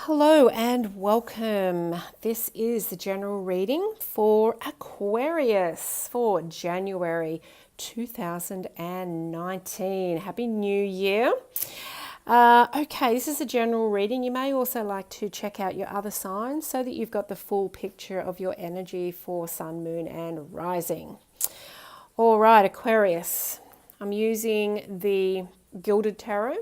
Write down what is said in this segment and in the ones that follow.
Hello and welcome. This is the general reading for Aquarius for January 2019. Happy New Year. Okay, this is a general reading. You may also like to check out your other signs so that you've got the full picture of your energy for Sun, Moon and Rising. All right, Aquarius. I'm using the Gilded Tarot.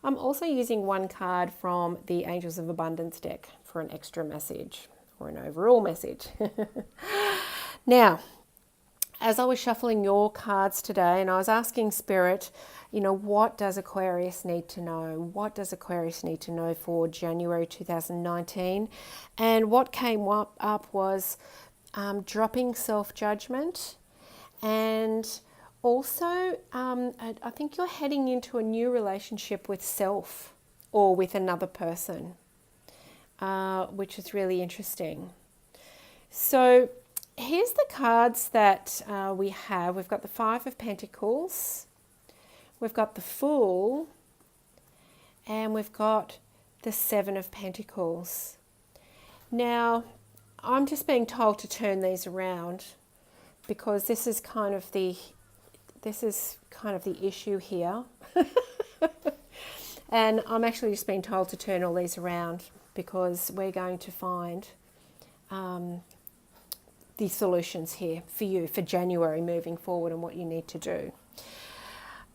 I'm also using one card from the Angels of Abundance deck for an extra message or an overall message. Now, as I was shuffling your cards today and I was asking Spirit, what does Aquarius need to know? What does Aquarius need to know for January 2019? And what came up was dropping self-judgment, and also, I think you're heading into a new relationship with self or with another person, which is really interesting. So here's the cards that we have. We've got the Five of Pentacles, we've got the Fool, and we've got the Seven of Pentacles. Now, I'm just being told to turn these around because this is kind of the issue here. And I'm actually just being told to turn all these around because we're going to find the solutions here for you for January moving forward and what you need to do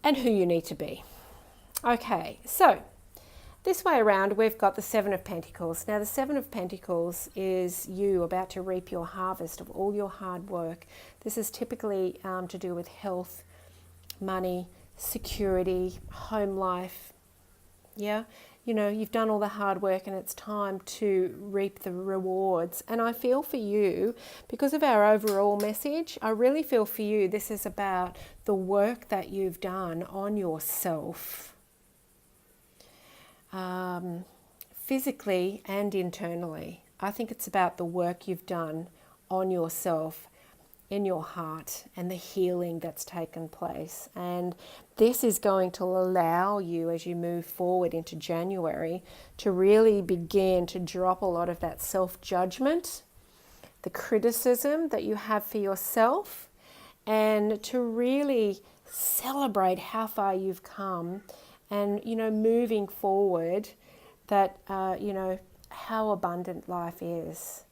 and who you need to be. Okay, so this way around we've got the Seven of Pentacles. Now the Seven of Pentacles is you about to reap your harvest of all your hard work. This is typically to do with health, money, security, home life. Yeah, you've done all the hard work and it's time to reap the rewards. And I feel for you, because of our overall message, I really feel for you this is about the work that you've done on yourself, physically and internally. I think it's about the work you've done on yourself, in your heart, and the healing that's taken place. And this is going to allow you, as you move forward into January, to really begin to drop a lot of that self-judgment, the criticism that you have for yourself, and to really celebrate how far you've come and, moving forward, that, how abundant life is.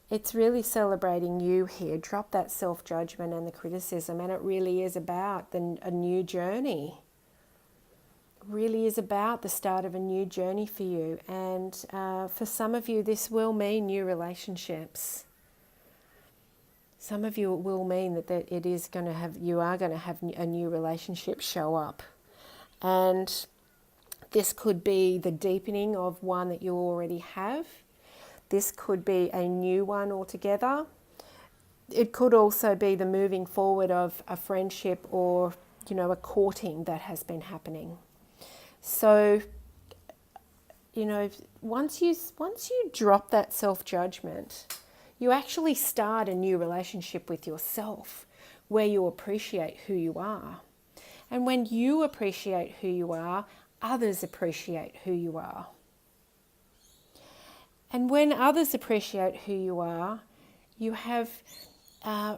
It's really celebrating you here. Drop that self-judgment and the criticism, and it really is about a new journey. It really is about the start of a new journey for you. And for some of you, this will mean new relationships. Some of you, it will mean that you are going to have a new relationship show up. And this could be the deepening of one that you already have. This could be a new one altogether. It could also be the moving forward of a friendship or, a courting that has been happening. So, once you drop that self-judgment, you actually start a new relationship with yourself where you appreciate who you are. And when you appreciate who you are, others appreciate who you are. And when others appreciate who you are, you have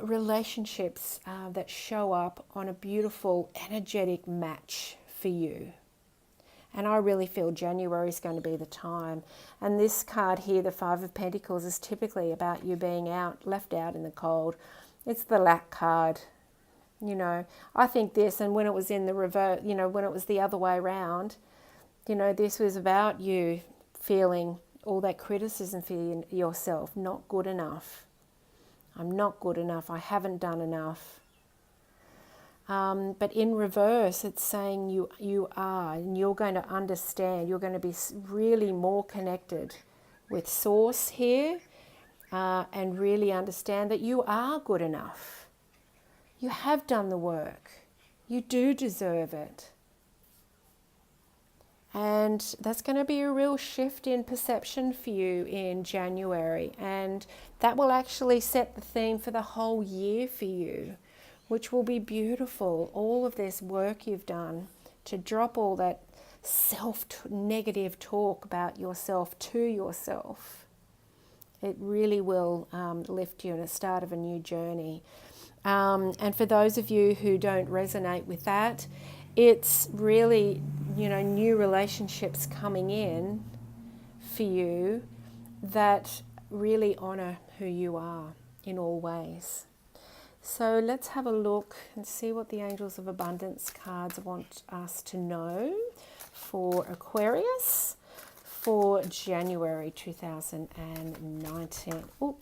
relationships that show up on a beautiful, energetic match for you. And I really feel January is going to be the time. And this card here, the Five of Pentacles, is typically about you being left out in the cold. It's the lack card. I think this, and when it was in the reverse, when it was the other way around, this was about you feeling all that criticism for yourself. Not good enough. I'm not good enough. I haven't done enough. But in reverse, it's saying you are, and you're going to understand. You're going to be really more connected with Source here, and really understand that you are good enough. You have done the work. You do deserve it. And that's going to be a real shift in perception for you in January. And that will actually set the theme for the whole year for you, which will be beautiful. All of this work you've done to drop all that negative talk about yourself to yourself. It really will lift you in the start of a new journey. And for those of you who don't resonate with that, it's really, new relationships coming in for you that really honor who you are in all ways. So let's have a look and see what the Angels of Abundance cards want us to know for Aquarius for January 2019. Oh,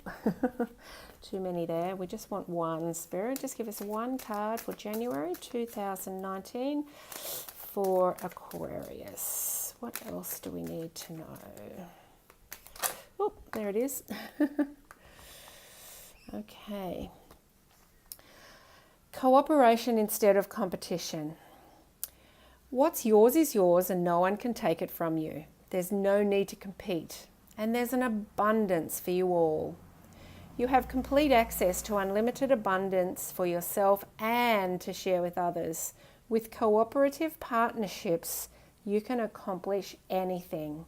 too many there. We just want one, Spirit. Just give us one card for January 2019 for Aquarius. What else do we need to know? Oh, there it is. Okay. Cooperation instead of competition. What's yours is yours and no one can take it from you. There's no need to compete, and there's an abundance for you all. You have complete access to unlimited abundance for yourself and to share with others. With cooperative partnerships, you can accomplish anything.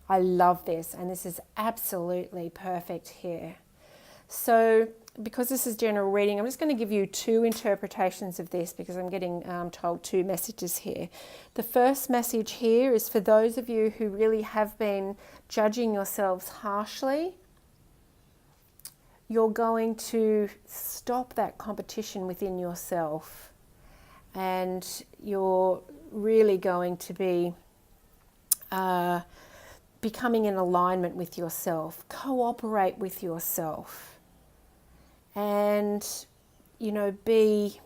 I love this, and this is absolutely perfect here. So, because this is general reading, I'm just going to give you two interpretations of this because I'm getting told two messages here. The first message here is for those of you who really have been judging yourselves harshly. You're going to stop that competition within yourself, and you're really going to be becoming in alignment with yourself. Cooperate with yourself. And, be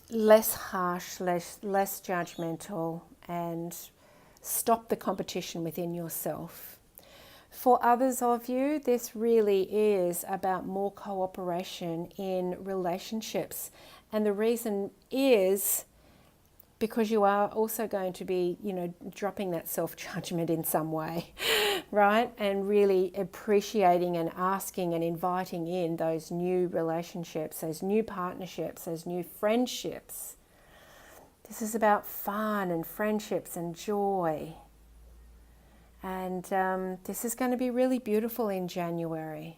less harsh, less judgmental, and stop the competition within yourself. For others of you, this really is about more cooperation in relationships. And the reason is because you are also going to be, dropping that self-judgment in some way, right? And really appreciating and asking and inviting in those new relationships, those new partnerships, those new friendships. This is about fun and friendships and joy. And this is going to be really beautiful in January.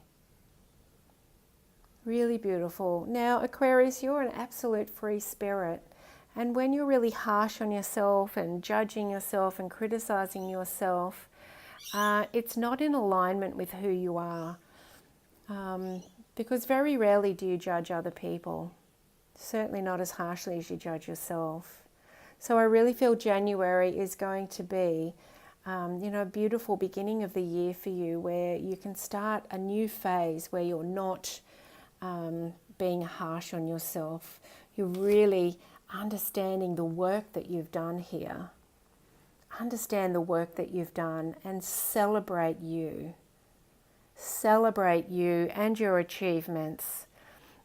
Really beautiful. Now, Aquarius, you're an absolute free spirit. And when you're really harsh on yourself and judging yourself and criticizing yourself, it's not in alignment with who you are. Because very rarely do you judge other people. Certainly not as harshly as you judge yourself. So I really feel January is going to be, a beautiful beginning of the year for you, where you can start a new phase where you're not being harsh on yourself. You're really understanding the work that you've done here. Understand the work that you've done and celebrate you. Celebrate you and your achievements.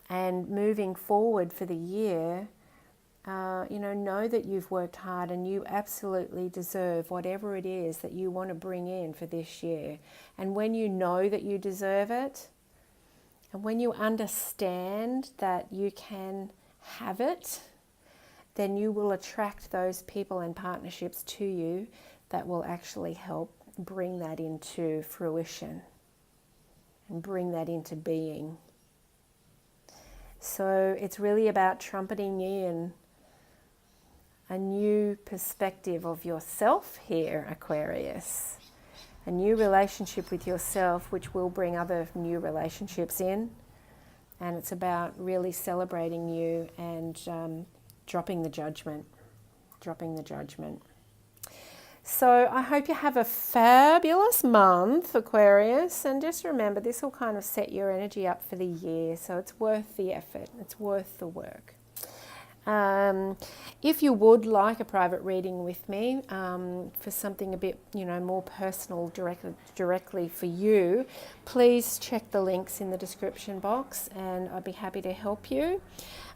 And moving forward for the year, know that you've worked hard and you absolutely deserve whatever it is that you want to bring in for this year. And when you know that you deserve it, and when you understand that you can have it, then you will attract those people and partnerships to you that will actually help bring that into fruition and bring that into being. So it's really about trumpeting in a new perspective of yourself here, Aquarius. A new relationship with yourself, which will bring other new relationships in. And it's about really celebrating you and dropping the judgment. So I hope you have a fabulous month, Aquarius, and just remember, this will kind of set your energy up for the year, so it's worth the effort, it's worth the work. If you would like a private reading with me for something a bit, more personal, directly for you, please check the links in the description box, and I'd be happy to help you.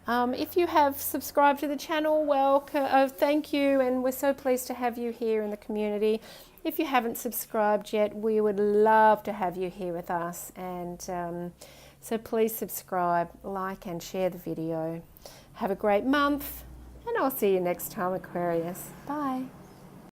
If you have subscribed to the channel, welcome, thank you, and we're so pleased to have you here in the community. If you haven't subscribed yet, we would love to have you here with us, and so please subscribe, like and share the video. Have a great month, and I'll see you next time, Aquarius. Bye.